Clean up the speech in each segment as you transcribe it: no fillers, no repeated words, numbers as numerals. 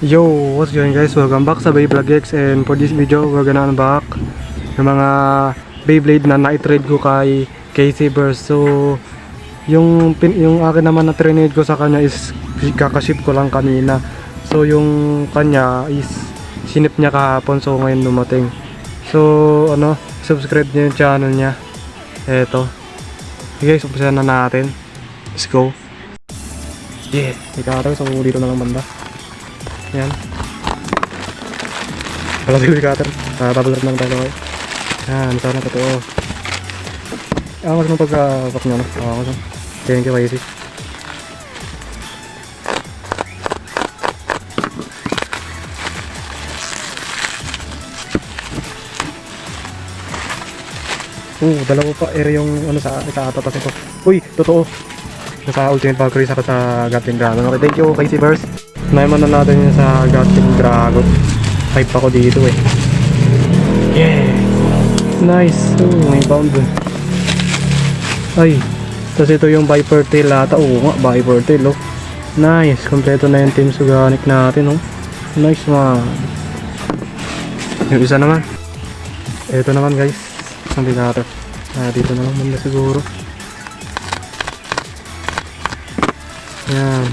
Yo, what's going guys? Welcome back sa Beyblade X, and for this video we're gonna unbox yung mga Beyblade na na-trade ko kay Casey Burst. So yung akin naman na trade ko sa kanya is kakaship ko lang kanina. So yung kanya is sinip niya kahapon, so ngayon dumating. So subscribe niyo yung channel niya. Eto. Okay guys, umpisahan na natin. Let's go. Yeah, ikaw so dito na lang banda. Yan. Wala si cutter. Babalat lang tayo. Yan, sana totoo. Ako sa pagka-pack niya, no? Ako sa. Thank you, Casey. Dalawa pa. Ere yung sa itatatas ito. Uy, totoo. Sa Ultimate Valkyrie saka sa Gatling Dragon. Okay, thank you, Casey Burst. Naiman na natin yun sa Gatling Dragon. Type ako dito eh. Yeah! Nice! May bound dun. Ay! Tapos ito yung Viper Tail ata. Oo nga, Viper Tail oh. Nice! Kompleto na yung Team Suganic natin oh. Nice man! Yung isa naman. Ito naman guys. Isang bigato. Dito na lang muna siguro. Yan.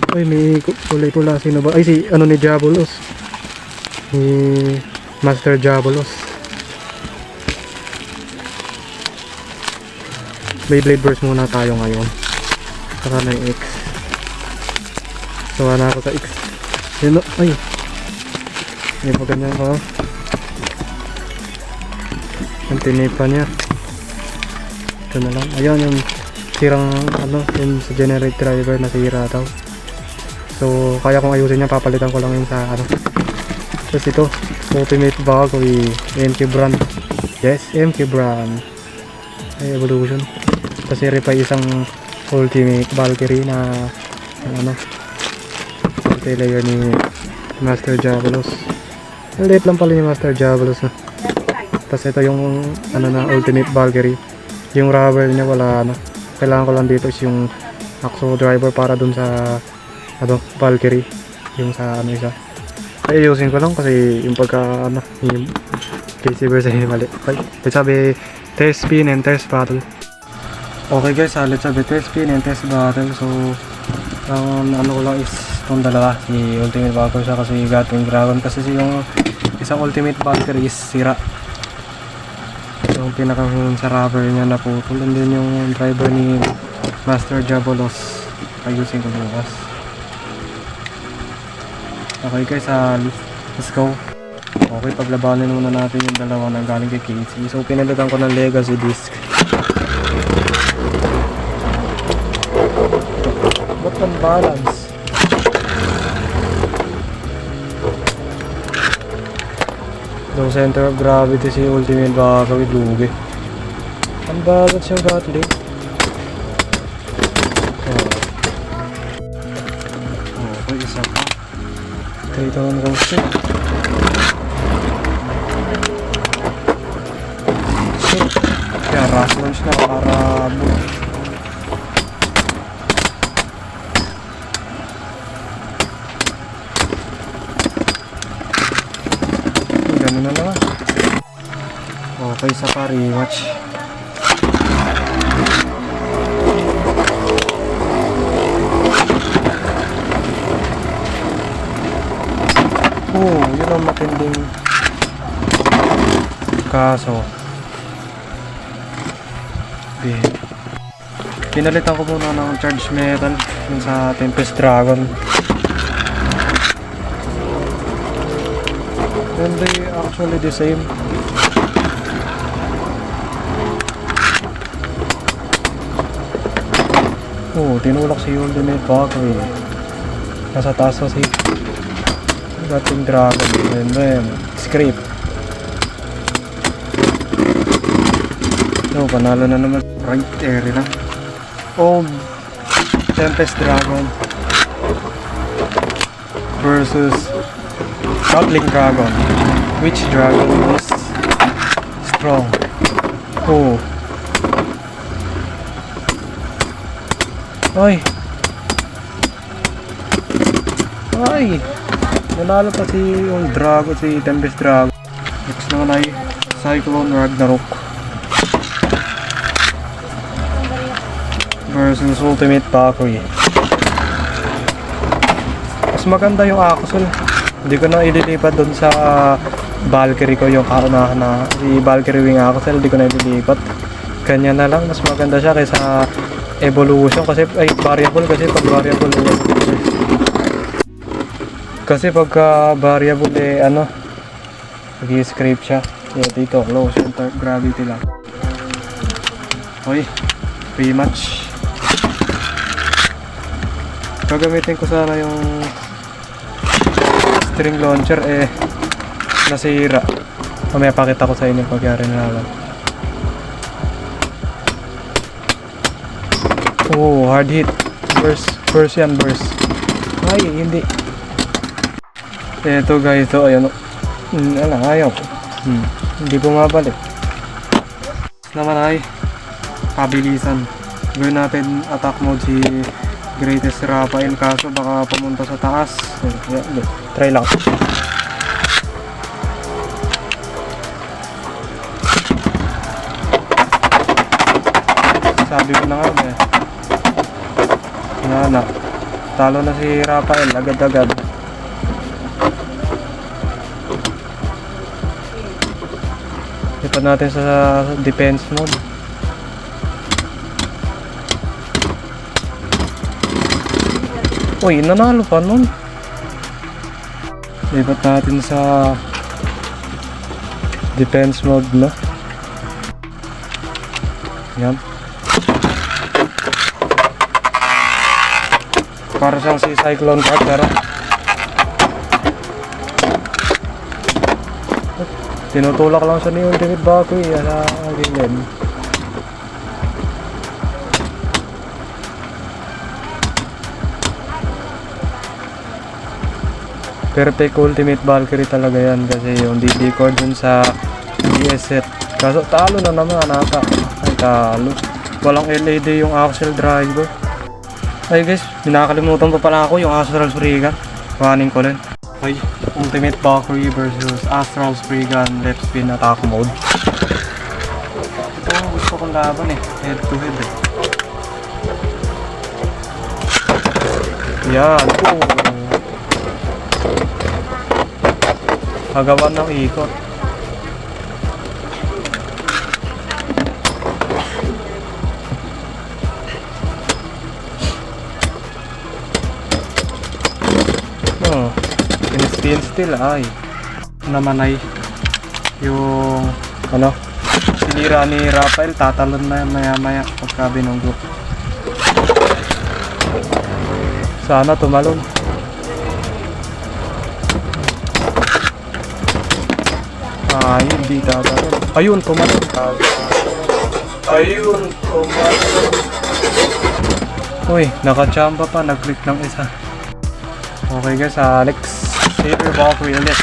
Ay, may kulay pula. Sino ba? Ay, si ni Diabolos. Ni Master Diabolos. Beyblade Burst muna tayo ngayon. Saka na yung X. Sawa na ako sa X. Sino? Ay. May pa ganyan ko. Ang tinipa niya. Ito na lang. Ayun yung sirang yung sa generate driver na sira daw. So kaya kong ayusin niya, papalitan ko lang yung sa Tapos ito, Ultimate Valkyrie MK brand. Yes, MK brand. Ay, evolution. Kasi pa isang Ultimate Valkyrie na multi-layer ni Master Diabolos. Late lang pala ni Master Diabolos na. Tapos ito yung na Ultimate Valkyrie. Yung rubber niya wala kailangan ko lang dito is yung Axo driver para dun sa Valkyrie, yung sa isa. Ay, ayusin ko lang kasi yung pagka yung Casey Burst ay mali. Let's sabi test spin and test battle. Okay guys, let's sabi test spin and test battle. So ang ko lang is itong dalawa, si Ultimate Valkyrie siya kasi Gatling Dragon, kasi yung isang Ultimate Valkyrie is sira. Yung pinakang sa rubber niya naputol, and then yung driver ni Master Diabolos ayusin ko bukas. Okay guys, let's go. Okay, paglabanin muna natin yung dalawa na galing kay Casey. So pinalitan ko ng legacy disc. Ba't ang balance? Yung center of gravity si Ultimate Valkyrie lugi. Ang balance yung Gatling. Okay, isa pa. Ito ang roasted. Kaya rush launch na para gano'n na naman. Okay, sa pa rematch. Yun ang matinding kaso. Pinalitan ko muna ng charge metal yun sa Tempest Dragon. And they actually the same. Tinulak si Ultimate Valkyrie. Nasa taas na si Gatling Dragon, and then scrape. So panalo na naman. Right area na. Tempest Dragon versus Gatling Dragon. Which dragon is strong? Ay! Ay! Nanalo pa si yung Dragon, si Tempest Dragon. Next naman ay Cyclone Ragnarok versus Ultimate Valkyrie. Mas maganda yung Axel. Hindi ko na ililipat doon sa Valkyrie ko, yung kaunahan na si Valkyrie Wing Axel. Hindi ko na ililipat. Kanya na lang, mas maganda siya kaysa Evolution kasi ay variable, kasi pag variable kasi pagka variable eh ano, nag-scrape siya. Dito low center gravity lang. Hoy, rematch. Gagamitin ko sana yung string launcher eh nasira. Mamaya pakita ko sa inyo pagyari na lang. Oh, hard hit. Burst yan, burst. Ay, hindi. Eto guys, ito, ayan o. Ayaw ko. Hindi bumabalik. Naman ay pabilisan. Gawin natin attack mode si Greatest Raphael, kaso baka pumunta sa taas. Try lang. Sabi ko na nga eh. Na, talo na si Raphael agad-agad. Lipat natin sa defense mode. Uy, nanalo pa nun. Lipat natin sa defense mode na. Yan. Para siyang si Cyclone Card, pero tinutulak lang siya ni Ultimate Valkyrie sa gilid. Perfect Ultimate Valkyrie talaga yan kasi yung DD cord dun sa DS set. Kaso talo na naman ata. Ay talo. Walang LED yung Axel driver. Ay guys, nakakalimutan pa pala ako yung Astral Spriggan. Kuhanin ko rin. Okay, Ultimate Valkyrie versus Astral Spriggan left spin attack mode. Ito ang gusto kong laban eh, head to head eh. Yan, Agawan ng ikot. Still ay naman ay yung ano sinira ni Raphael, tatalon na maya pagka binunggo. Sana tumalon. Ay hindi tatalon. Ayun tumalon. Ayun tumalon. Uy, nakachamba pa, nag-click ng isa. Okay guys, next Saber Valkyrie ulit.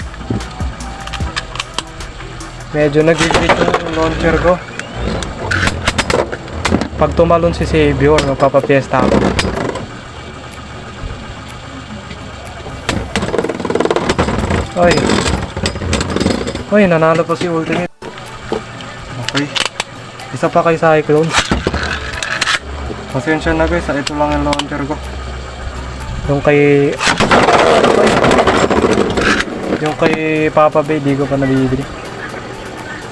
Medyo nag-glitch yung launcher ko. Pag tumalon si Savior, magpapapiesta ako. Oy, nanalo pa si Ultimate. Okay. Isa pa kay Cyclone. Pasensya na guys, ito lang yung launcher ko. Yung kay Papa Bay, di ko pa nabibili.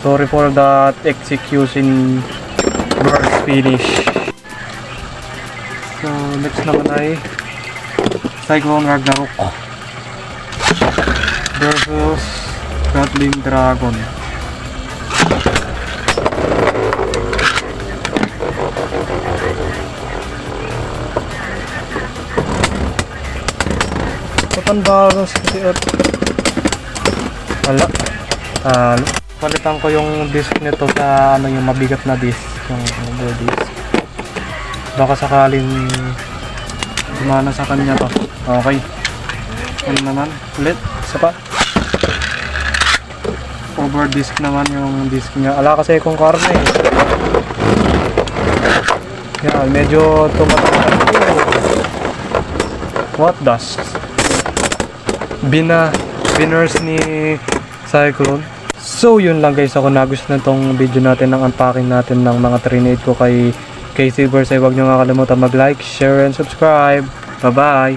Sorry for that execution burst finish. So next naman ay Cyclone Ragnarok versus Gatling Dragon. Kapan baros kasi wala. Palitan ko yung disc nito sa ano, yung mabigat na disc, yung board disc. Baka sakaling gumana sa kanya to. Okay. Ano naman? Ulit. Isa pa. Over disc naman yung disc niya. Ala kasi kung karne eh. Yan, medyo tumatanggal. What dust? Biners ni Cyclone. So yun lang guys, ako nagustuhan tong video natin ng unpacking natin ng mga Trinade ko kay Silver. Huwag nyo nga kalimutan mag-like, share, and subscribe. Bye bye!